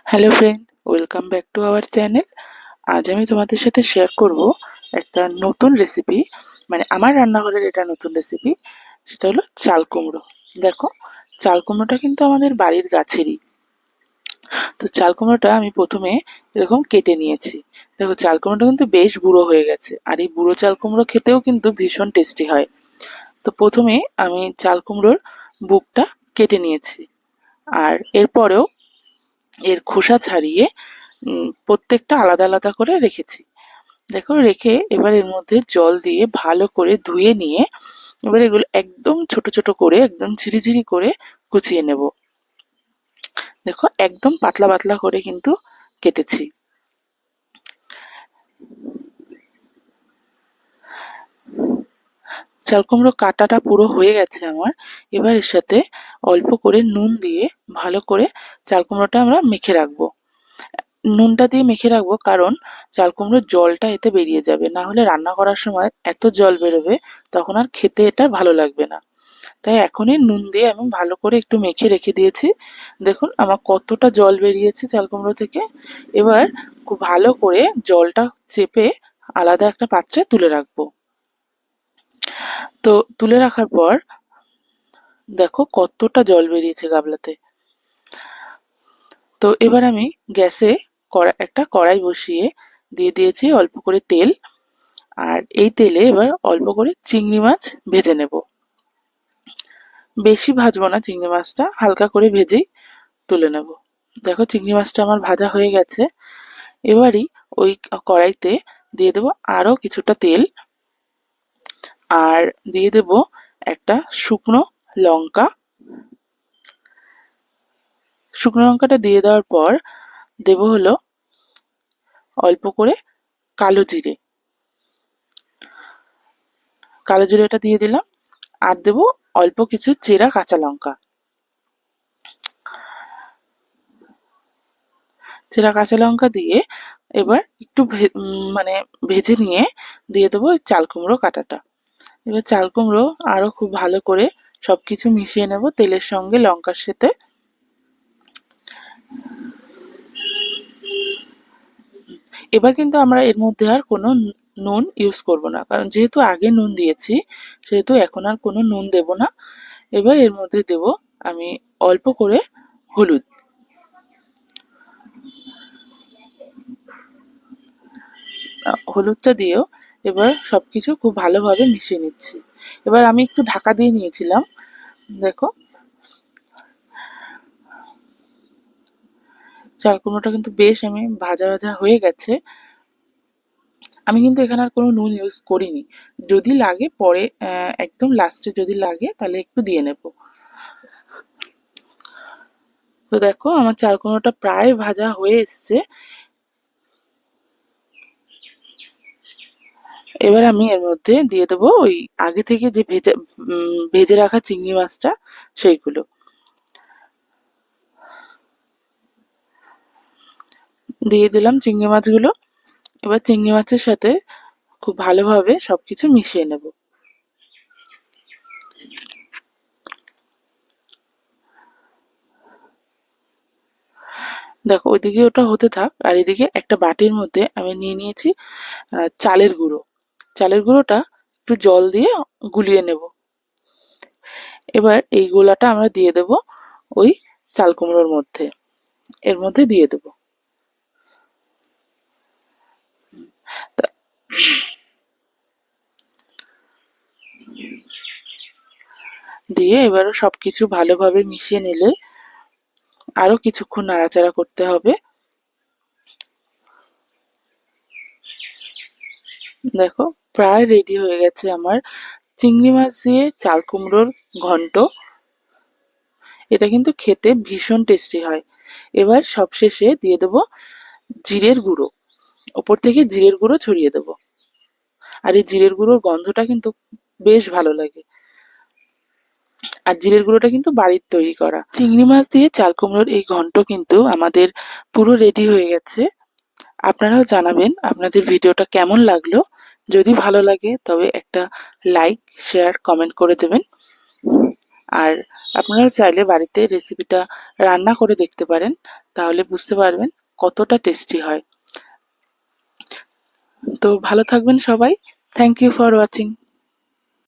Hello friend, welcome back to our channel. আজ আমি তোমাদের সাথে শেয়ার করব একটা নতুন রেসিপি, মানে আমার রান্নাঘরের এটা নতুন রেসিপি। সেটা হলো চাল কুমড়ো। দেখো, চাল কুমড়োটা কিন্তু আমাদের বাড়ির গাছেরই। তো চাল কুমড়োটা আমি প্রথমে এরকম কেটে নিয়েছি। দেখো, চাল কুমড়োটা কিন্তু বেশ বুড়ো হয়ে গেছে, আর এই বুড়ো চাল কুমড়ো খেতেও কিন্তু ভীষণ টেস্টি হয়। তো প্রথমে আমি চাল কুমড়োর বুকটা কেটে নিয়েছি, আর এরপরেও এর খোসা ছাড়িয়ে প্রত্যেকটা আলাদা আলাদা করে রেখেছি। দেখো, রেখে এবার এর মধ্যে জল দিয়ে ভালো করে ধুয়ে নিয়ে এবার এগুলো একদম ছোট ছোট করে একদম ঝিরিঝিরি করে কুচিয়ে নেব। দেখো, একদম পাতলা পাতলা করে কিন্তু কেটেছি। চাল কুমড়ো কাটাটা পুরো হয়ে গেছে আমার। এবার এর সাথে অল্প করে নুন দিয়ে ভালো করে চাল কুমড়োটা আমরা মেখে রাখবো। নুনটা দিয়ে মেখে রাখবো কারণ চাল কুমড়োর জলটা এতে বেরিয়ে যাবে, না হলে রান্না করার সময় এত জল বেরোবে, তখন আর খেতে এটা ভালো লাগবে না। তাই এখনই নুন দিয়ে আমি ভালো করে একটু মেখে রেখে দিয়েছি। দেখুন আমার কতটা জল বেরিয়েছে চাল কুমড়ো থেকে। এবার খুব ভালো করে জলটা চেপে আলাদা একটা পাত্রে তুলে রাখবো। তো তুলে রাখার পর দেখো কতটা জল বেরিয়েছে গাবলাতে। তো এবার আমি গ্যাসে একটা কড়াই বসিয়ে দিয়ে দিয়েছি অল্প করে তেল। আর এই তেলে এবার অল্প করে চিংড়ি মাছ ভেজে নেব। বেশি ভাজবো না, চিংড়ি মাছটা হালকা করে ভেজেই তুলে নেব। দেখো, চিংড়ি মাছটা আমার ভাজা হয়ে গেছে। এবারই ওই কড়াইতে দিয়ে দেবো আরো কিছুটা তেল, আর দিয়ে দেব একটা শুকনো লঙ্কা। শুকনো লঙ্কাটা দিয়ে দেওয়ার পর দেব হলো অল্প করে কালো জিরে। কালো জিরেটা দিয়ে দিলাম, আর দেব অল্প কিছু চেরা কাঁচা লঙ্কা। চেরা কাঁচা লঙ্কা দিয়ে এবার একটু মানে ভেজে নিয়ে দিয়ে দেবো ওই চাল কুমড়ো কাটাটা। এবার চাল কুমড়ো আরো খুব ভালো করে সবকিছু মিশিয়ে নেব তেলের সঙ্গে লঙ্কার সাথে। এবার কিন্তু আমরা এর মধ্যে আর কোনো নুন ইউজ করব না, কারণ যেহেতু আগে নুন দিয়েছি সেহেতু এখন আর কোনো নুন দেব না। এবার এর মধ্যে দেব আমি অল্প করে হলুদ। হলুদটা দিয়েও এবার সবকিছু খুব ভালোভাবে মিশিয়ে নিচ্ছি। এবার আমি একটু ঢাকা দিয়ে নিয়েছিলাম। দেখো, চাল কুমড়োটা কিন্তু বেশ আমি ভাজা ভাজা হয়ে গেছে। আমি কিন্তু এখানে আর কোনো নুন ইউজ করিনি। যদি লাগে পরে একদম লাস্টে যদি লাগে তাহলে একটু দিয়ে নেব। তো দেখো, আমার চাল কুমড়োটা প্রায় ভাজা হয়ে এসছে। এবার আমি এর মধ্যে দিয়ে দেবো ওই আগে থেকে যে ভেজে রাখা চিংড়ি মাছটা, সেইগুলো দিয়ে দিলাম চিংড়ি মাছগুলো। এবার চিংড়ি মাছের সাথে খুব ভালোভাবে সবকিছু মিশিয়ে নেব। দেখো, ওইদিকে ওটা হতে থাক, আর এদিকে একটা বাটির মধ্যে আমি নিয়ে নিয়েছি চালের গুঁড়ো। চালের গুঁড়োটা একটু জল দিয়ে গুলিয়ে নেব। এবার এই গোলাটা আমরা দিয়ে দেব ওই চাল কুমড়োর মধ্যে, এর মধ্যে দিয়ে দেব। তা- দিয়ে এবারও সবকিছু ভালোভাবে মিশিয়ে নিলে আরো কিছুক্ষণ নাড়াচাড়া করতে হবে। দেখো, প্রায় রেডি হয়ে গেছে আমার চিংড়ি মাছ দিয়ে চাল কুমড়োর ঘন্ট। এটা কিন্তু খেতে ভীষণ টেস্টি হয়। এবার সবশেষে দিয়ে দেবো জিরের গুঁড়ো। ওপর থেকে জিরের গুঁড়ো ছড়িয়ে দেবো। আর এই জিরের গুঁড়োর গন্ধটা কিন্তু বেশ ভালো লাগে। আর জিরের গুঁড়োটা কিন্তু বাড়ির তৈরি করা। চিংড়ি মাছ দিয়ে চাল কুমড়োর এই ঘন্ট কিন্তু আমাদের পুরো রেডি হয়ে গেছে। আপনারাও জানাবেন আপনাদের ভিডিওটা কেমন লাগলো। যদি ভালো লাগে তবে একটা লাইক, শেয়ার, কমেন্ট করে দেবেন। আর আপনারাও চাইলে বাড়িতে রেসিপিটা রান্না করে দেখতে পারেন। তাহলে বুঝতে পারবেন কতটা টেস্টি হয়। তো ভালো থাকবেন সবাই। Thank you for watching.